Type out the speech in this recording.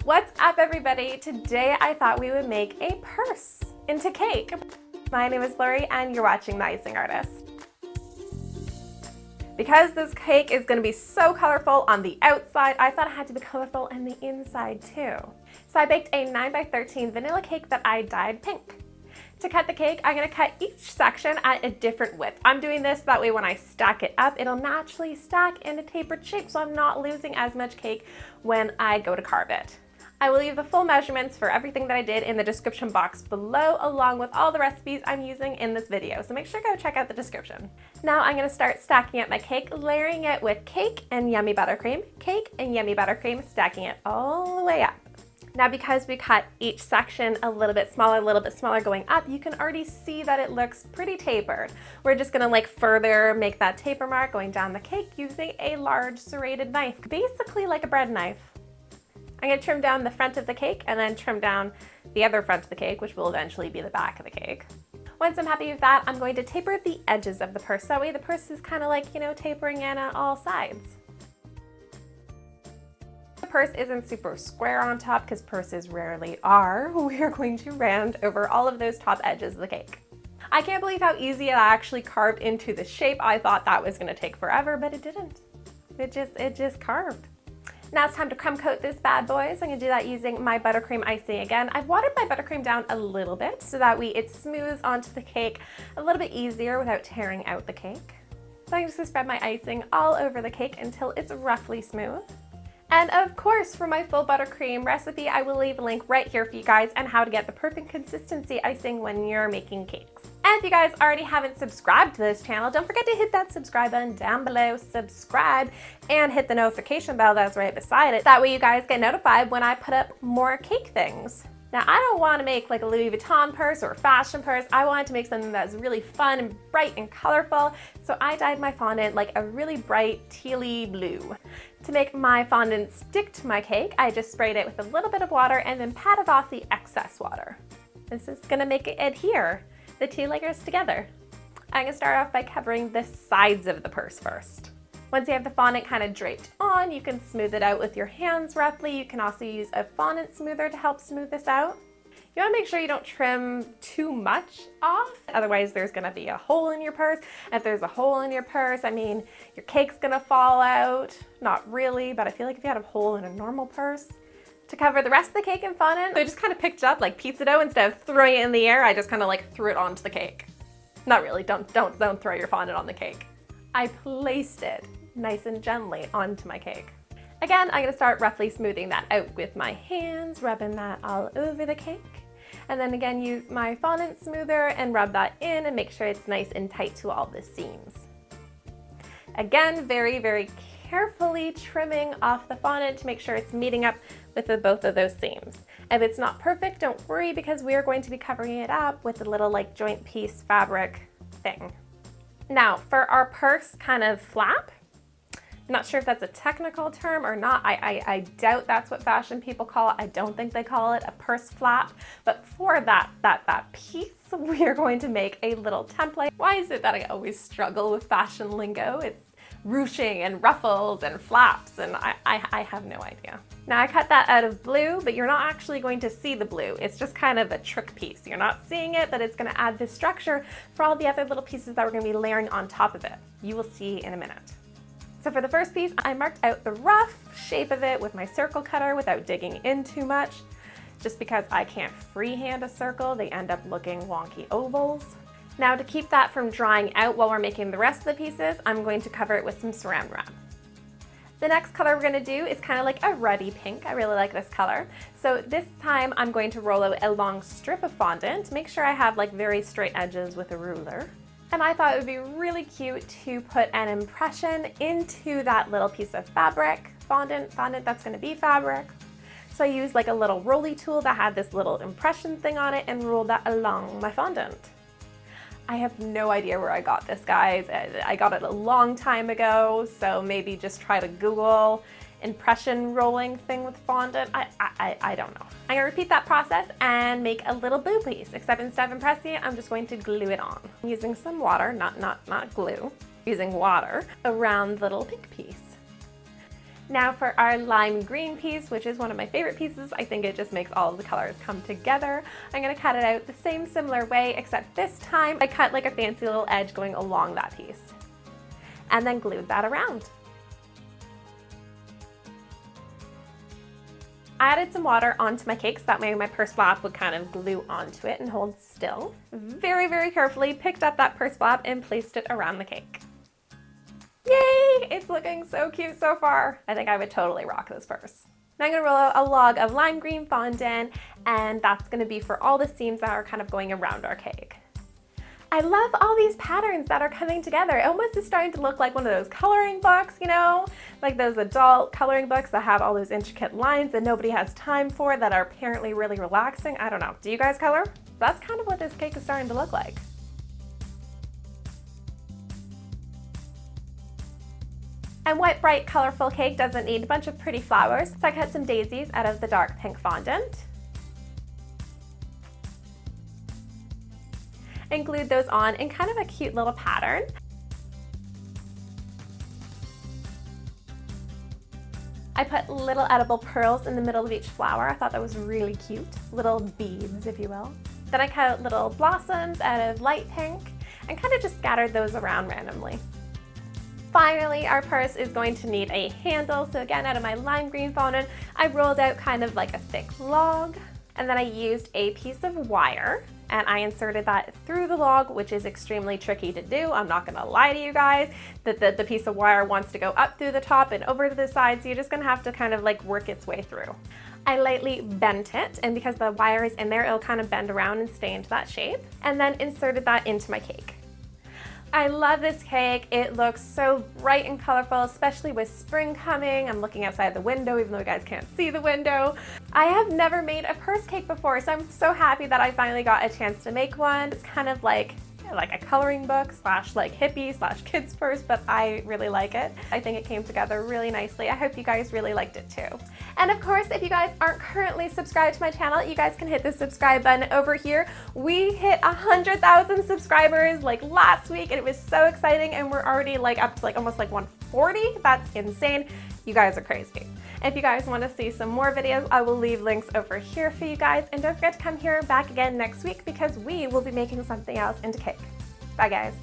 What's up, everybody? Today I thought we would make a purse into cake. My name is Lori and you're watching The Icing Artist. Because this cake is going to be so colorful on the outside, I thought it had to be colorful on the inside too. So I baked a 9x13 vanilla cake that I dyed pink. To cut the cake, I'm going to cut each section at a different width. I'm doing this that way when I stack it up, it'll naturally stack in a tapered shape, so I'm not losing as much cake when I go to carve it. I will leave the full measurements for everything that I did in the description box below, along with all the recipes I'm using in this video, so make sure to go check out the description. Now I'm going to start stacking up my cake, layering it with cake and yummy buttercream, stacking it all the way up. Now because we cut each section a little bit smaller going up, you can already see that it looks pretty tapered. We're just gonna further make that taper mark going down the cake using a large serrated knife, basically like a bread knife. I'm gonna trim down the front of the cake and then trim down the other front of the cake, which will eventually be the back of the cake. Once I'm happy with that, I'm going to taper the edges of the purse. That way the purse is kind of like, tapering in on all sides. The purse isn't super square on top because purses rarely are. We are going to round over all of those top edges of the cake. I can't believe how easy it actually carved into the shape. I thought that was going to take forever, but it didn't. It just carved. Now it's time to crumb coat this bad boy. So I'm going to do that using my buttercream icing again. I've watered my buttercream down a little bit so that way it smooths onto the cake a little bit easier without tearing out the cake. So I'm just going to spread my icing all over the cake until it's roughly smooth. And of course, for my full buttercream recipe, I will leave a link right here for you guys on how to get the perfect consistency icing when you're making cakes. And if you guys already haven't subscribed to this channel, don't forget to hit that subscribe button down below, subscribe, and hit the notification bell that's right beside it. That way you guys get notified when I put up more cake things. Now, I don't want to make like a Louis Vuitton purse or a fashion purse. I wanted to make something that's really fun and bright and colorful. So I dyed my fondant like a really bright tealy blue. To make my fondant stick to my cake, I just sprayed it with a little bit of water and then patted off the excess water. This is going to make it adhere the two layers together. I'm going to start off by covering the sides of the purse first. Once you have the fondant kind of draped on, you can smooth it out with your hands roughly. You can also use a fondant smoother to help smooth this out. You want to make sure you don't trim too much off, otherwise there's going to be a hole in your purse. And if there's a hole in your purse, I mean, your cake's going to fall out. Not really, but I feel like if you had a hole in a normal purse. To cover the rest of the cake in fondant, I just kind of picked it up like pizza dough. Instead of throwing it in the air, I just kind of threw it onto the cake. Not really, don't throw your fondant on the cake. I placed it nice and gently onto my cake. Again, I'm gonna start roughly smoothing that out with my hands, rubbing that all over the cake. And then again, use my fondant smoother and rub that in and make sure it's nice and tight to all the seams. Again, very, very carefully trimming off the fondant to make sure it's meeting up with both of those seams. If it's not perfect, don't worry because we are going to be covering it up with a little joint piece fabric thing. Now for our purse kind of flap, I'm not sure if that's a technical term or not. I doubt that's what fashion people call it. I don't think they call it a purse flap. But for that piece, we are going to make a little template. Why is it that I always struggle with fashion lingo? It's ruching and ruffles and flaps, and I have no idea. Now I cut that out of blue, but you're not actually going to see the blue. It's just kind of a trick piece. You're not seeing it, but it's going to add this structure for all the other little pieces that we're going to be layering on top of it. You will see in a minute. So for the first piece, I marked out the rough shape of it with my circle cutter without digging in too much. Just because I can't freehand a circle, they end up looking wonky ovals. Now to keep that from drying out while we're making the rest of the pieces, I'm going to cover it with some saran wrap. The next color we're going to do is kind of like a ruddy pink. I really like this color. So this time I'm going to roll out a long strip of fondant. Make sure I have very straight edges with a ruler. And I thought it would be really cute to put an impression into that little piece of fabric, fondant that's going to be fabric. So I used a little rolly tool that had this little impression thing on it and rolled that along my fondant. I have no idea where I got this, guys. I got it a long time ago, so maybe just try to Google impression rolling thing with fondant. I don't know. I'm gonna repeat that process and make a little blue piece, except instead of impressing it, I'm just going to glue it on. I'm using some water, not glue, using water around the little pink piece. Now for our lime green piece, which is one of my favorite pieces, I think it just makes all of the colors come together. I'm gonna cut it out the same similar way, except this time I cut like a fancy little edge going along that piece. And then glued that around. I added some water onto my cake so that way my purse flap would kind of glue onto it and hold still. Very, very carefully picked up that purse flap and placed it around the cake. Yay! It's looking so cute so far. I think I would totally rock this purse. Now I'm gonna roll out a log of lime green fondant, and that's gonna be for all the seams that are kind of going around our cake. I love all these patterns that are coming together. It almost is starting to look like one of those coloring books, you know? Like those adult coloring books that have all those intricate lines that nobody has time for that are apparently really relaxing. I don't know. Do you guys color? That's kind of what this cake is starting to look like. And white, bright, colorful cake doesn't need a bunch of pretty flowers, so I cut some daisies out of the dark pink fondant and glued those on in kind of a cute little pattern. I put little edible pearls in the middle of each flower. I thought that was really cute. Little beads, if you will. Then I cut out little blossoms out of light pink and kind of just scattered those around randomly. Finally, our purse is going to need a handle. So again, out of my lime green fondant, I rolled out kind of like a thick log, and then I used a piece of wire and I inserted that through the log, which is extremely tricky to do. I'm not gonna lie to you guys, that the piece of wire wants to go up through the top and over to the side, so you're just gonna have to kind of like work its way through. I lightly bent it, and because the wire is in there, it'll kind of bend around and stay into that shape, and then inserted that into my cake. I love this cake. It looks so bright and colorful, especially with spring coming. I'm looking outside the window, even though you guys can't see the window. I have never made a purse cake before, so I'm so happy that I finally got a chance to make one. It's kind of like a coloring book slash like hippie slash kids purse, but I really like it. I think it came together really nicely. I hope you guys really liked it too. And of course, if you guys aren't currently subscribed to my channel, you guys can hit the subscribe button over here. We hit 100,000 subscribers like last week, and it was so exciting, and we're already like up to like almost like 140. That's insane. You guys are crazy. If you guys want to see some more videos, I will leave links over here for you guys. And don't forget to come here back again next week because we will be making something else into cake. Bye guys.